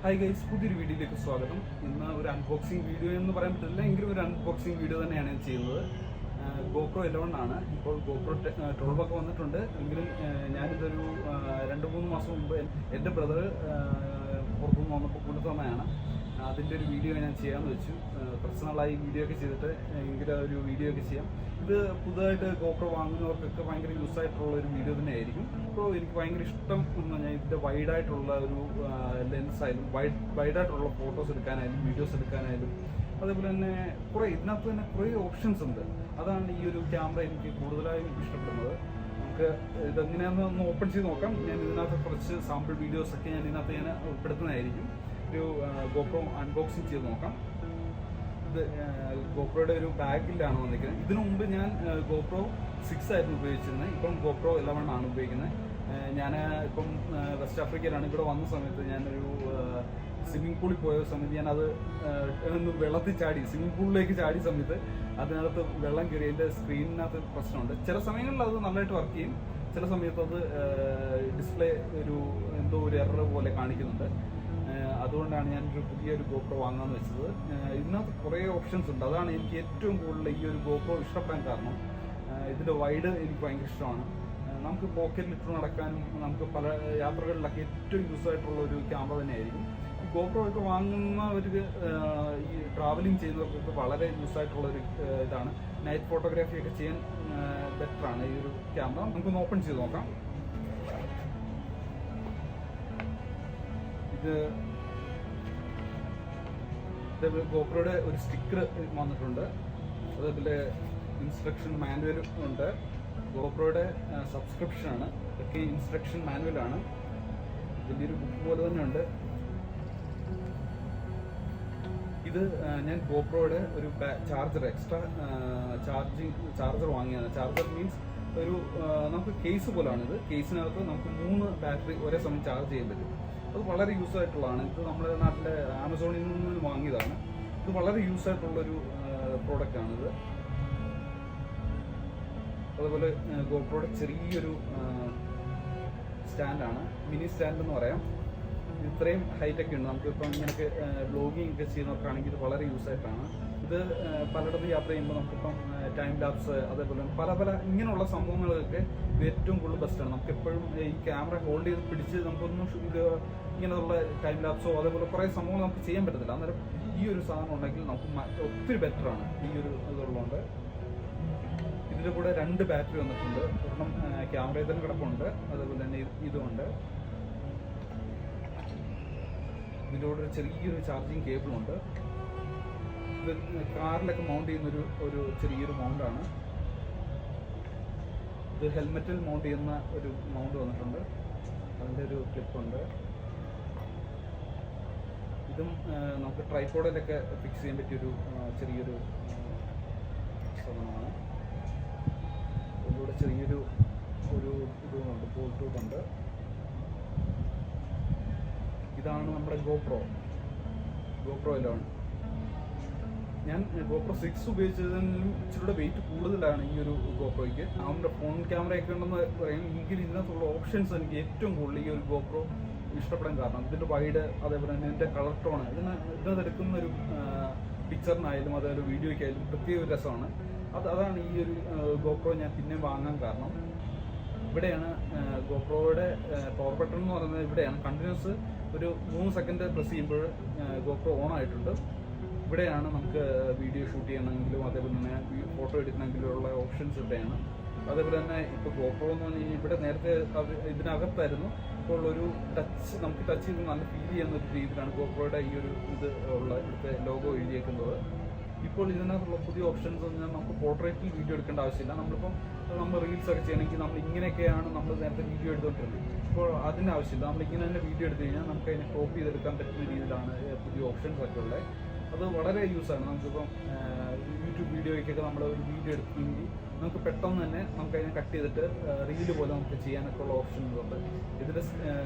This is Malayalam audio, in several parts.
ഹായ് ഗൈസ്, പുതിയൊരു വീഡിയോയിലേക്ക് സ്വാഗതം. ഇന്ന് ഒരു അൺബോക്സിംഗ് വീഡിയോ എന്ന് പറയാൻ പറ്റില്ല, എങ്കിലും ഒരു അൺബോക്സിംഗ് വീഡിയോ തന്നെയാണ് ഞാൻ ചെയ്യുന്നത്. GoPro 11 ആണ്. ഇപ്പോൾ GoPro 12 ഒക്കെ വന്നിട്ടുണ്ട്. എങ്കിലും ഞാനിതൊരു 2-3 മാസം മുമ്പ് എൻ്റെ ബ്രദർ പുറത്തുനിന്ന് വന്നപ്പോൾ കൊണ്ടുതന്നെയാണ്. അതിൻ്റെ ഒരു വീഡിയോ ഞാൻ ചെയ്യാമെന്ന് വെച്ചു. കുറച്ച് നാളായി വീഡിയോ ഒക്കെ ചെയ്തിട്ട്, എങ്കിലും ഒരു വീഡിയോ ഒക്കെ ചെയ്യാം. ഇത് പുതുതായിട്ട് GoPro വാങ്ങുന്നവർക്കൊക്കെ ഭയങ്കര യൂസ് ആയിട്ടുള്ള ഒരു വീഡിയോ തന്നെയായിരിക്കും. ഇപ്പോൾ എനിക്ക് ഭയങ്കര ഇഷ്ടം എന്ന് പറഞ്ഞാൽ ഇതിൻ്റെ വൈഡായിട്ടുള്ള ഒരു ലെൻസ് ആയാലും വൈഡായിട്ടുള്ള ഫോട്ടോസ് എടുക്കാനായാലും വീഡിയോസ് എടുക്കാനായാലും, അതേപോലെ തന്നെ ഇതിനകത്ത് തന്നെ കുറേ ഓപ്ഷൻസ് ഉണ്ട്. അതാണ് ഈ ഒരു ക്യാമറ എനിക്ക് കൂടുതലായും ഇഷ്ടപ്പെടുന്നത്. നമുക്ക് ഇതെങ്ങനെയാണെന്ന് ഓപ്പൺ ചെയ്ത് നോക്കാം. ഞാൻ ഇതിനകത്ത് കുറച്ച് സാമ്പിൾ വീഡിയോസൊക്കെ ഞാൻ ഉൾപ്പെടുത്തുന്നതായിരിക്കും. ഒരു GoPro അൺബോക്സിങ് ചെയ്ത് നോക്കാം. ഇത് GoProയുടെ ഒരു ബാഗിലാണ് വന്നിരിക്കുന്നത്. ഇതിനു മുമ്പ് ഞാൻ GoPro 6 ആയിരുന്നു ഉപയോഗിച്ചിരുന്നത്. ഇപ്പം GoPro 11 ആണ് ഉപയോഗിക്കുന്നത്. ഞാൻ ഇപ്പം വെസ്റ്റ് ആഫ്രിക്കയിലാണ്. ഇവിടെ വന്ന സമയത്ത് ഞാനൊരു സ്വിമ്മിംഗ് പൂളിൽ പോയ സമയത്ത് ഞാനത് വെള്ളത്തിൽ ചാടി, സ്വിമ്മിംഗ് പൂളിലേക്ക് ചാടിയ സമയത്ത് അതിനകത്ത് വെള്ളം കയറി എൻ്റെ സ്ക്രീനിനകത്ത് പ്രശ്നമുണ്ട്. ചില സമയങ്ങളിൽ അത് നല്ലതായിട്ട് വർക്ക് ചെയ്യും, ചില സമയത്ത് അത് ഡിസ്പ്ലേ എന്തോ ഒരു എറർ പോലെ കാണിക്കുന്നുണ്ട്. അതുകൊണ്ടാണ് ഞാനൊരു പുതിയൊരു GoPro വാങ്ങാമെന്ന് വെച്ചത്. ഇതിനകത്ത് കുറേ ഓപ്ഷൻസ് ഉണ്ട്. അതാണ് എനിക്ക് ഏറ്റവും കൂടുതൽ ഈ ഒരു GoPro ഇഷ്ടപ്പെടാൻ കാരണം. ഇതിൻ്റെ വൈഡ് എനിക്ക് ഭയങ്കര ഇഷ്ടമാണ്. നമുക്ക് പോക്കറ്റിലിട്ട് നടക്കാനും നമുക്ക് പല യാത്രകളിലൊക്കെ ഏറ്റവും യൂസ് ആയിട്ടുള്ള ഒരു ക്യാമറ തന്നെയായിരിക്കും. ഈ GoPro ഒക്കെ വാങ്ങുന്നവർക്ക്, ഈ ട്രാവലിംഗ് ചെയ്യുന്നവർക്കൊക്കെ വളരെ യൂസ് ആയിട്ടുള്ളൊരു ഇതാണ്. നൈറ്റ് ഫോട്ടോഗ്രാഫി ഒക്കെ ചെയ്യാൻ ബെറ്ററാണ് ഈ ഒരു ക്യാമറ. നമുക്കൊന്ന് ഓപ്പൺ ചെയ്ത് നോക്കാം. ഇത് GoProയുടെ ഒരു സ്റ്റിക്കർ വന്നിട്ടുണ്ട്. അതേപോലെ ഇൻസ്ട്രക്ഷൻ മാനുവലും ഉണ്ട്. GoProയുടെ സബ്സ്ക്രിപ്ഷനാണ്. ഇതൊക്കെ ഇൻസ്ട്രക്ഷൻ മാനുവലാണ്. വലിയൊരു ബുക്ക് പോലെ തന്നെ ഉണ്ട്. ഇത് ഞാൻ GoProയുടെ ഒരു ചാർജർ, എക്സ്ട്രാ ചാർജർ വാങ്ങിയതാണ്. ചാർജർ മീൻസ് ഒരു നമുക്ക് കേസ് പോലാണിത്. കേസിനകത്ത് നമുക്ക് 3 ബാറ്ററി ഒരേ സമയം ചാർജ് ചെയ്യാൻ പറ്റും. അത് വളരെ യൂസ് ആയിട്ടുള്ളതാണ്. ഇത് നമ്മുടെ നാട്ടിലെ ആമസോണിൽ നിന്ന് വാങ്ങിയതാണ്. ഇത് വളരെ യൂസ് ആയിട്ടുള്ളൊരു പ്രോഡക്റ്റാണിത്. അതുപോലെ GoProയുടെ ചെറിയൊരു സ്റ്റാൻഡാണ്, മിനി സ്റ്റാൻഡ് എന്ന് പറയാം. ഇത്രയും ഹൈറ്റൊക്കെ ഉണ്ട്. നമുക്കിപ്പം ഇങ്ങനെയൊക്കെ വ്ലോഗിങ് ഒക്കെ ചെയ്യുന്നവർക്കാണെങ്കിൽ ഇത് വളരെ യൂസ് ആയിട്ടാണ്. ഇത് പലയിടത്തും യാത്ര ചെയ്യുമ്പോൾ നമുക്കിപ്പം ടൈം ലാപ്സ്, അതേപോലെ പല ഇങ്ങനെയുള്ള സംഭവങ്ങളൊക്കെ ഇത് ഏറ്റവും കൂടുതൽ ബെസ്റ്റാണ്. നമുക്കെപ്പോഴും ഈ ക്യാമറ ഹോൾഡ് ചെയ്ത് പിടിച്ച് നമുക്കൊന്നും ഇങ്ങനെയുള്ള ടൈം ലാപ്സോ അതേപോലെ കുറേ സംഭവങ്ങൾ നമുക്ക് ചെയ്യാൻ പറ്റത്തില്ല. അന്നേരം ഈ ഒരു സാധനം ഉണ്ടെങ്കിൽ നമുക്ക് ഒത്തിരി ബെറ്ററാണ് ഈ ഒരു ഇതുള്ളതുകൊണ്ട്. ഇതിൻ്റെ കൂടെ 2 ബാറ്ററി വന്നിട്ടുണ്ട്. ഒരെണ്ണം ക്യാമറയിൽ തന്നെ കിടപ്പുണ്ട്, അതേപോലെ തന്നെ ഇതുമുണ്ട്. ഇതിൻ്റെ കൂടെ ചെറിയൊരു ചാർജിങ് കേബിളുണ്ട്. ഇത് കാറിലൊക്കെ മൗണ്ട് ചെയ്യുന്നൊരു ചെറിയൊരു മൗണ്ടാണ്. ഇത് ഹെൽമെറ്റിൽ മൗണ്ട് ചെയ്യുന്ന ഒരു മൗണ്ട് വന്നിട്ടുണ്ട്. അതിൻ്റെ ഒരു ക്ലിപ്പുണ്ട്. ഇതും നമുക്ക് ട്രൈപോഡിലൊക്കെ ഫിക്സ് ചെയ്യാൻ പറ്റിയൊരു ചെറിയൊരു സാധനമാണ്. ഇതിലൂടെ ചെറിയൊരു ഇതുണ്ട്, ബോൾട്ടുണ്ട്. ഇതാണ് നമ്മുടെ GoPro 11. ഞാൻ GoPro 6 ഉപയോഗിച്ചതിനും ഇച്ചിരി വെയിറ്റ് കൂടുതലാണ് ഈ ഒരു GoProയ്ക്ക്. നമ്മുടെ ഫോൺ ക്യാമറയൊക്കെ ഉണ്ടെന്ന് പറയും. എങ്കിൽ ഇതിനകത്തുള്ള ഓപ്ഷൻസ് എനിക്ക് ഏറ്റവും കൂടുതൽ ഈ ഒരു GoPro ഇഷ്ടപ്പെടാൻ കാരണം ഇതിൻ്റെ വൈഡ്, അതേപോലെ തന്നെ ഇതിൻ്റെ കളർ ടോൺ, ഇതിനകത്ത് എടുക്കുന്ന ഒരു പിക്ചറിനായാലും അതേപോലെ വീഡിയോയ്ക്കായാലും പ്രത്യേക ഒരു രസമാണ്. അതാണ് ഈ ഒരു GoPro ഞാൻ പിന്നെ വാങ്ങാൻ കാരണം. ഇവിടെയാണ് GoProയുടെ പവർ ബട്ടൺ എന്ന് പറയുന്നത്. ഇവിടെയാണ് കണ്ടിന്യൂസ് ഒരു 3 സെക്കൻഡ് പ്രസ് ചെയ്യുമ്പോൾ GoPro ഓൺ ആയിട്ടുണ്ട്. ഇവിടെയാണ് നമുക്ക് വീഡിയോ ഷൂട്ട് ചെയ്യണമെങ്കിലും അതേപോലെ തന്നെ ഫോട്ടോ എടുക്കണമെങ്കിലും ഉള്ള ഓപ്ഷൻസ് ഇവിടെയാണ്. അതേപോലെ തന്നെ ഇപ്പോൾ GoPro എന്ന് പറഞ്ഞാൽ ഇവിടെ നേരത്തെ ഇതിനകത്തായിരുന്നു. ഇപ്പോൾ ഒരു നമുക്ക് ടച്ച് ചെയ്ത് നല്ല ഫീൽ ചെയ്യുന്ന ഒരു രീതിയിലാണ് GoProയുടെ ഈ ഒരു ഇവിടുത്തെ ലോഗോ എഴുതിയേക്കുന്നത്. ഇപ്പോൾ ഇതിനകത്തുള്ള പുതിയ ഓപ്ഷൻസ് പറഞ്ഞാൽ നമുക്ക് പോർട്രേറ്റിൽ വീഡിയോ എടുക്കേണ്ട ആവശ്യമില്ല. നമ്മൾ റീൽസ് ഒക്കെ ചെയ്യണമെങ്കിൽ നമ്മൾ ഇങ്ങനെയൊക്കെയാണ് നമ്മൾ നേരത്തെ വീഡിയോ എടുത്തുകൊണ്ടിരുന്നത്. ഇപ്പോൾ അതിൻ്റെ ആവശ്യമില്ല. നമ്മളിങ്ങനെ തന്നെ വീഡിയോ എടുത്തു കഴിഞ്ഞാൽ നമുക്ക് അതിനെ കോപ്പി ചെയ്തെടുക്കാൻ പറ്റുന്ന രീതിയിലാണ് പുതിയ ഓപ്ഷൻസ് ഒക്കെ ഉള്ളത്. അത് വളരെ യൂസാണ്. നമുക്കിപ്പം യൂട്യൂബ് വീഡിയോയ്ക്കൊക്കെ നമ്മൾ ഒരു വീഡിയോ എടുക്കുകയെങ്കിൽ നമുക്ക് പെട്ടെന്ന് തന്നെ നമുക്കതിനെ കട്ട് ചെയ്തിട്ട് റീല് പോലെ നമുക്ക് ചെയ്യാനൊക്കെ ഉള്ള ഓപ്ഷൻസ് ഉണ്ട്. ഇതിൻ്റെ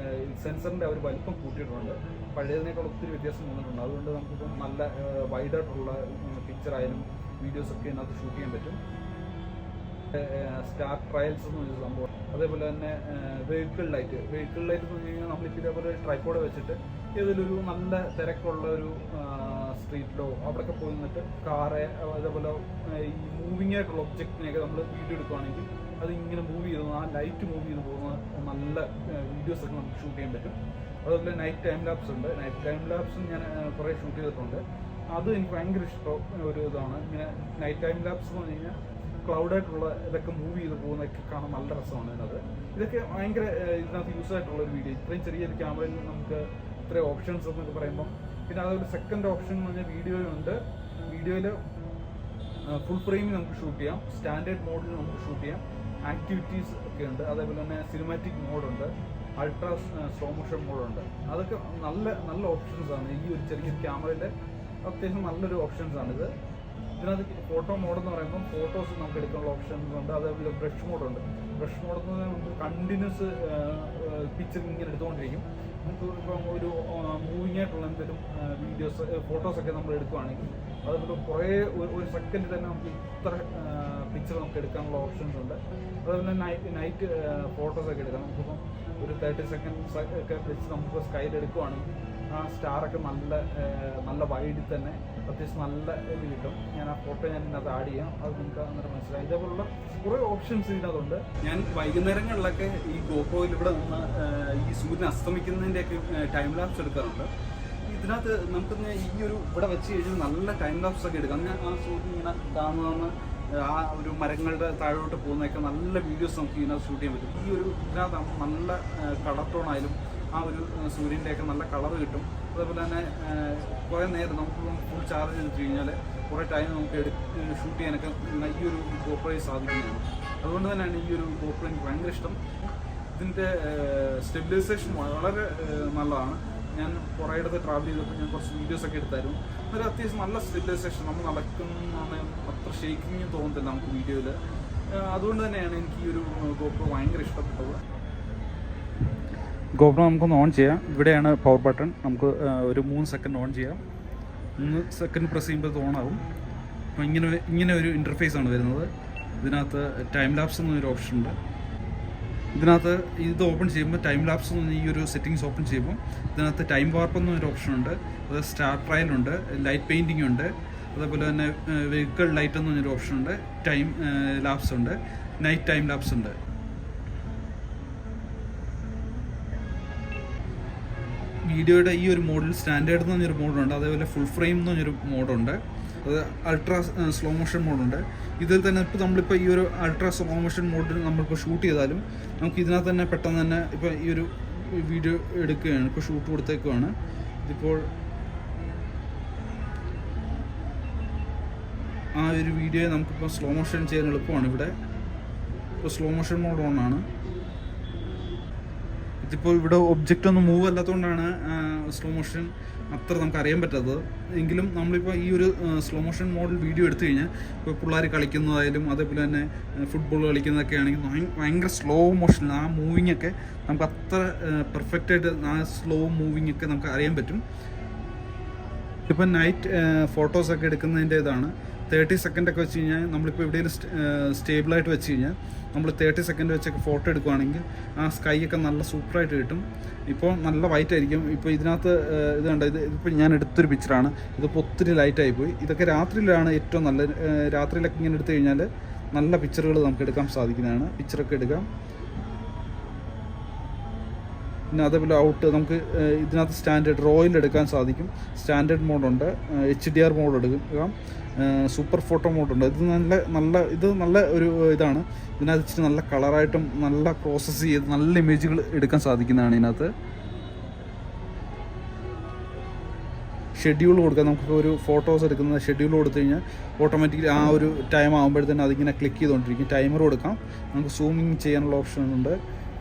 സെൻസറിൻ്റെ ഒരു വലിപ്പം കൂട്ടിയിട്ടുണ്ട്. പഴയതിനേക്കാൾ ഒത്തിരി വ്യത്യാസം വന്നിട്ടുണ്ട്. അതുകൊണ്ട് നമുക്കിപ്പം നല്ല വൈഡായിട്ടുള്ള പിക്ചറായാലും വീഡിയോസൊക്കെ ഇതിനകത്ത് ഷൂട്ട് ചെയ്യാൻ പറ്റും. സ്റ്റാർ ട്രയൽസ് എന്ന് പറഞ്ഞ സംഭവം. അതേപോലെ തന്നെ വെഹിക്കിൾ ലൈറ്റ് എന്ന് പറഞ്ഞു കഴിഞ്ഞാൽ നമ്മളിപ്പോൾ ഇതേപോലെ ട്രൈപ്പോഡ് വെച്ചിട്ട് ഏതൊരു നല്ല തിരക്കുള്ള ഒരു സ്ട്രീറ്റിലോ അവിടെയൊക്കെ പോയി നിന്നിട്ട് കാറ് അതേപോലെ ഈ മൂവിങ് ആയിട്ടുള്ള ഒബ്ജക്റ്റിനെയൊക്കെ നമ്മൾ വീഡിയോ എടുക്കുകയാണെങ്കിൽ അത് ഇങ്ങനെ മൂവ് ചെയ്ത് ആ ലൈറ്റ് മൂവ് ചെയ്ത് പോകുന്ന നല്ല വീഡിയോസൊക്കെ നമുക്ക് ഷൂട്ട് ചെയ്യാൻ പറ്റും. അതുപോലെ നൈറ്റ് ടൈം ലാപ്സ് ഉണ്ട്. നൈറ്റ് ടൈം ലാപ്സും ഞാൻ കുറേ ഷൂട്ട് ചെയ്തിട്ടുണ്ട്. അത് എനിക്ക് ഭയങ്കര ഇഷ്ടം ഒരു ഇതാണ്. ഇങ്ങനെ നൈറ്റ് ടൈം ലാപ്സ് എന്ന് പറഞ്ഞു കഴിഞ്ഞാൽ ക്ലൗഡായിട്ടുള്ള ഇതൊക്കെ മൂവ് ചെയ്ത് പോകുന്നതൊക്കെ കാണാൻ നല്ല രസമാണ് ഇതിനകത്ത്. ഇതൊക്കെ ഭയങ്കര ഇതിനകത്ത് യൂസ് ആയിട്ടുള്ള ഒരു വീഡിയോ. ഇത്രയും ചെറിയൊരു ക്യാമറയിൽ നമുക്ക് ഇത്രയും ഓപ്ഷൻസ് എന്നൊക്കെ പറയുമ്പോൾ. പിന്നെ അതൊരു സെക്കൻഡ് ഓപ്ഷൻ എന്ന് പറഞ്ഞാൽ വീഡിയോയിലുണ്ട്. വീഡിയോയിൽ ഫുൾ ഫ്രെയിമിൽ നമുക്ക് ഷൂട്ട് ചെയ്യാം, സ്റ്റാൻഡേർഡ് മോഡിൽ നമുക്ക് ഷൂട്ട് ചെയ്യാം, ആക്ടിവിറ്റീസ് ഒക്കെ ഉണ്ട്. അതേപോലെ തന്നെ സിനിമാറ്റിക് മോഡുണ്ട്, അൾട്രാ സ്ലോ മോഷൻ മോഡുണ്ട്. അതൊക്കെ നല്ല നല്ല ഓപ്ഷൻസാണ് ഈ ഒരു ചെറിയ ക്യാമറയിൽ. അത്യാവശ്യം നല്ലൊരു ഓപ്ഷൻസാണിത്. ഇതിനകത്ത് ഫോട്ടോ മോഡെന്ന് പറയുമ്പോൾ ഫോട്ടോസ് നമുക്ക് എടുക്കാനുള്ള ഓപ്ഷൻസ് ഉണ്ട്. അതേപോലെ ബ്രഷ് മോഡുണ്ട്. ബ്രഷ് മോഡെന്ന് പറഞ്ഞാൽ നമുക്ക് കണ്ടിന്യൂസ് പിക്ചർ ഇങ്ങനെ എടുത്തുകൊണ്ടിരിക്കും. നമുക്ക് ഇപ്പം ഒരു മൂവിങ് ആയിട്ടുള്ള എന്തെങ്കിലും വീഡിയോസ് ഫോട്ടോസൊക്കെ നമ്മൾ എടുക്കുകയാണെങ്കിൽ അതുപോലെ കുറേ ഒരു സെക്കൻഡ് തന്നെ നമുക്ക് ഇത്ര പിക്ചർ നമുക്ക് എടുക്കാനുള്ള ഓപ്ഷൻസ് ഉണ്ട്. അതുപോലെ നൈറ്റ് ഫോട്ടോസൊക്കെ എടുക്കാം. നമുക്കിപ്പം ഒരു 30 സെക്കൻഡ്സ് ഒക്കെ വെച്ച് നമുക്ക് സ്കൈയിൽ എടുക്കുകയാണെങ്കിൽ ആ സ്റ്റാറൊക്കെ നല്ല വൈഡിൽ തന്നെ അത്യാവശ്യം നല്ല ഇത് കിട്ടും. ഞാൻ ആ ഫോട്ടോ ഇതിനകത്ത് ആഡ് ചെയ്യാം, അത് നിങ്ങൾക്ക് അന്നേരം മനസ്സിലായി. ഇതേപോലുള്ള കുറേ ഓപ്ഷൻസ് ഇതിനകത്തുണ്ട്. ഞാൻ വൈകുന്നേരങ്ങളിലൊക്കെ ഈ ഗോപ്രോയിൽ ഇവിടെ നിന്ന് ഈ സൂര്യൻ അസ്തമിക്കുന്നതിൻ്റെയൊക്കെ ടൈം ലാപ്സ് എടുക്കാറുണ്ട്. ഇതിനകത്ത് നമുക്കിന്ന് ഈ ഒരു ഇവിടെ വെച്ച് കഴിഞ്ഞാൽ നല്ല ടൈം ലാപ്സ് ഒക്കെ എടുക്കാം. ഞാൻ ആ സൂര്യൻ ഇങ്ങനെ കാണുന്ന ആ ഒരു മരങ്ങളുടെ താഴോട്ട് പോകുന്നതൊക്കെ നല്ല വീഡിയോസ് നമുക്ക് ഇതിനകത്ത് ഷൂട്ട് ചെയ്യാൻ പറ്റും. ഈ ഒരു ഇതിനകത്ത് നല്ല കളർ ടോണായാലും ആ ഒരു സൂര്യൻ്റെയൊക്കെ നല്ല കളർ കിട്ടും. അതേപോലെ തന്നെ കുറേ നേരം നമുക്ക് ഫുൾ ചാർജ് ചെയ്തിട്ട് കഴിഞ്ഞാൽ കുറേ ടൈം നമുക്ക് ഷൂട്ട് ചെയ്യാനൊക്കെ ഈ ഒരു ഗോപ്രോയിൽ സാധിക്കുന്നതാണ്. അതുകൊണ്ട് തന്നെയാണ് ഈ ഒരു ഗോപ്രോ എനിക്ക് ഭയങ്കര ഇഷ്ടം. ഇതിൻ്റെ സ്റ്റെബിലൈസേഷൻ വളരെ നല്ലതാണ്. ഞാൻ കുറേ ഇടത്ത് ട്രാവൽ ചെയ്തപ്പോൾ ഞാൻ കുറച്ച് വീഡിയോസൊക്കെ എടുത്തായിരുന്നു. അതൊരു അത്യാവശ്യം നല്ല സ്റ്റെബിലൈസേഷൻ. നമ്മൾ നടക്കുന്ന അത്ര ഷേക്കിങ് തോന്നത്തില്ല നമുക്ക് വീഡിയോയിൽ. അതുകൊണ്ട് തന്നെയാണ് എനിക്ക് ഈ ഒരു ഗോപ്രോ ഭയങ്കര ഇഷ്ടപ്പെട്ടത്. ഗോപ്രോ നമുക്കൊന്ന് ഓൺ ചെയ്യാം. ഇവിടെയാണ് പവർ ബട്ടൺ. നമുക്ക് ഒരു 3 സെക്കൻഡ് ഓൺ ചെയ്യാം. 3 സെക്കൻഡ് പ്രസ് ചെയ്യുമ്പോൾ ഇത് ഓണാവും. അപ്പോൾ ഇങ്ങനെ ഒരു ഇൻ്റർഫേസാണ് വരുന്നത്. ഇതിനകത്ത് ടൈം ലാപ്സ് എന്നൊരു ഓപ്ഷൻ ഉണ്ട്. ഇതിനകത്ത് ഇത് ഓപ്പൺ ചെയ്യുമ്പോൾ ടൈം ലാപ്സ് എന്ന് ഈ ഒരു സെറ്റിങ്സ് ഓപ്പൺ ചെയ്യുമ്പോൾ ഇതിനകത്ത് ടൈം വാർപ്പ് എന്നൊരു ഓപ്ഷൻ ഉണ്ട്. അത് സ്റ്റാർ ട്രയലുണ്ട്, ലൈറ്റ് പെയിൻറ്റിംഗ് ഉണ്ട്, അതേപോലെ തന്നെ വെഹിക്കിൾ ലൈറ്റ് എന്ന് പറഞ്ഞൊരു ഓപ്ഷൻ ഉണ്ട്, ടൈം ലാപ്സ് ഉണ്ട്, നൈറ്റ് ടൈം ലാപ്സ് ഉണ്ട്. വീഡിയോയുടെ ഈ ഒരു മോഡിൽ സ്റ്റാൻഡേർഡ് എന്ന് പറഞ്ഞൊരു മോഡുണ്ട്, അതേപോലെ ഫുൾ ഫ്രെയിം എന്ന് പറഞ്ഞൊരു മോഡുണ്ട്, അത് അൾട്രാ സ്ലോ മോഷൻ മോഡുണ്ട്. ഇതിൽ തന്നെ ഇപ്പോൾ നമ്മളിപ്പോൾ ഈ ഒരു അൾട്രാ സ്ലോ മോഷൻ മോഡിൽ നമ്മളിപ്പോൾ ഷൂട്ട് ചെയ്താലും നമുക്ക് ഇതിനകത്ത് തന്നെ പെട്ടെന്ന് തന്നെ ഇപ്പോൾ ഈ ഒരു വീഡിയോ എടുക്കുകയാണ്, ഇപ്പോൾ ഷൂട്ട് കൊടുത്തേക്കുവാണ്. ഇതിപ്പോൾ ആ ഒരു വീഡിയോ നമുക്കിപ്പോൾ സ്ലോ മോഷൻ ചെയ്യാൻ എളുപ്പമാണ്. ഇവിടെ ഇപ്പോൾ സ്ലോ മോഷൻ മോഡ് ഓണാണ്. ഇതിപ്പോൾ ഇവിടെ ഒബ്ജക്റ്റ് ഒന്നും മൂവ് അല്ലാത്തതുകൊണ്ടാണ് സ്ലോ മോഷൻ അത്ര നമുക്ക് അറിയാൻ പറ്റാത്തത്. എങ്കിലും നമ്മളിപ്പോൾ ഈ ഒരു സ്ലോ മോഷൻ മോഡിൽ വീഡിയോ എടുത്തു കഴിഞ്ഞാൽ ഇപ്പോൾ പിള്ളേർ കളിക്കുന്നതായാലും അതേപോലെ തന്നെ ഫുട്ബോൾ കളിക്കുന്നതൊക്കെ ആണെങ്കിൽ ഭയങ്കര സ്ലോ മോഷൻ, ആ മൂവിങ് ഒക്കെ നമുക്ക് അത്ര പെർഫെക്റ്റായിട്ട് ആ സ്ലോ മൂവിങ് ഒക്കെ നമുക്ക് അറിയാൻ പറ്റും. ഇപ്പം നൈറ്റ് ഫോട്ടോസൊക്കെ എടുക്കുന്നതിൻ്റെ ഇതാണ് 30 സെക്കൻഡൊക്കെ വെച്ച് കഴിഞ്ഞാൽ നമ്മളിപ്പോൾ എവിടെയെങ്കിലും സ്റ്റേബിളായിട്ട് വെച്ച് കഴിഞ്ഞാൽ നമ്മൾ 30 സെക്കൻഡ് വെച്ചൊക്കെ ഫോട്ടോ എടുക്കുകയാണെങ്കിൽ ആ സ്കൈ ഒക്കെ നല്ല സൂപ്പറായിട്ട് കിട്ടും. ഇപ്പോൾ നല്ല വൈറ്റ് ആയിരിക്കും. ഇപ്പോൾ ഇതിനകത്ത് ഇത് കണ്ട, ഇതിപ്പോൾ ഞാൻ എടുത്തൊരു പിക്ചറാണ്. ഇതിപ്പോൾ ഒത്തിരി ലൈറ്റായി പോയി. ഇതൊക്കെ രാത്രിയിലാണ് ഏറ്റവും നല്ലത്. രാത്രിയിലൊക്കെ ഇങ്ങനെ എടുത്തു കഴിഞ്ഞാൽ നല്ല പിക്ചറുകൾ നമുക്ക് എടുക്കാൻ സാധിക്കുന്നതാണ്. പിക്ചറൊക്കെ എടുക്കാം. പിന്നെ അതേപോലെ ഔട്ട് നമുക്ക് ഇതിനകത്ത് സ്റ്റാൻഡേർഡ് റോയിൽ എടുക്കാൻ സാധിക്കും. സ്റ്റാൻഡേർഡ് മോഡുണ്ട്, HDR മോഡ് എടുക്കാം, സൂപ്പർ ഫോട്ടോ മോഡുണ്ട്. ഇത് നല്ല ഒരു ഇതാണ്. ഇതിനകത്ത് ഇച്ചിരി നല്ല കളറായിട്ടും നല്ല പ്രോസസ്സ് ചെയ്ത് നല്ല ഇമേജുകൾ എടുക്കാൻ സാധിക്കുന്നതാണ്. ഇതിനകത്ത് ഷെഡ്യൂൾ കൊടുക്കാം. നമുക്ക് ഒരു ഫോട്ടോസ് എടുക്കുന്ന ഷെഡ്യൂൾ കൊടുത്തു കഴിഞ്ഞാൽ ഓട്ടോമാറ്റിക്കലി ആ ഒരു ടൈം ആകുമ്പോഴത്തേനും അതിങ്ങനെ ക്ലിക്ക് ചെയ്തുകൊണ്ടിരിക്കും. ടൈമർ കൊടുക്കാം. നമുക്ക് സൂമിങ് ചെയ്യാനുള്ള ഓപ്ഷൻ ഉണ്ട്.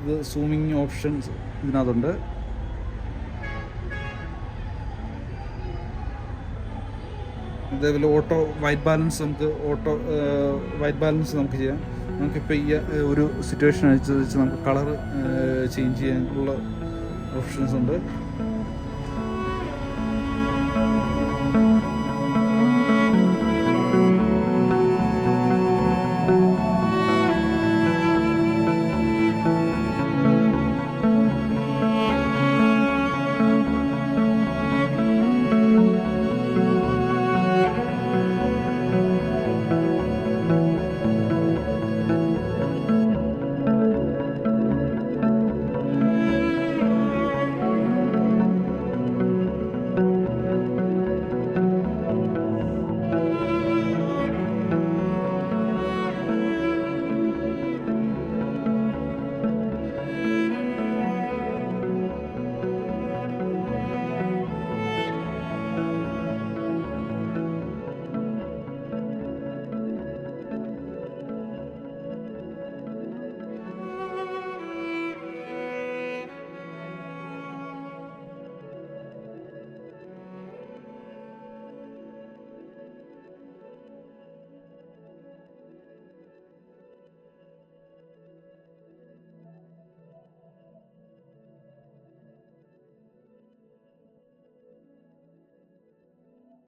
ഇത് സൂമിങ് ഓപ്ഷൻസ് ഇതിനകത്തുണ്ട്. അതേപോലെ വൈറ്റ് ബാലൻസ് നമുക്ക് ചെയ്യാം. നമുക്കിപ്പോൾ ഈ ഒരു സിറ്റുവേഷൻ അനുസരിച്ച് നമുക്ക് കളർ ചേഞ്ച് ചെയ്യാനുള്ള ഓപ്ഷൻസ് ഉണ്ട്.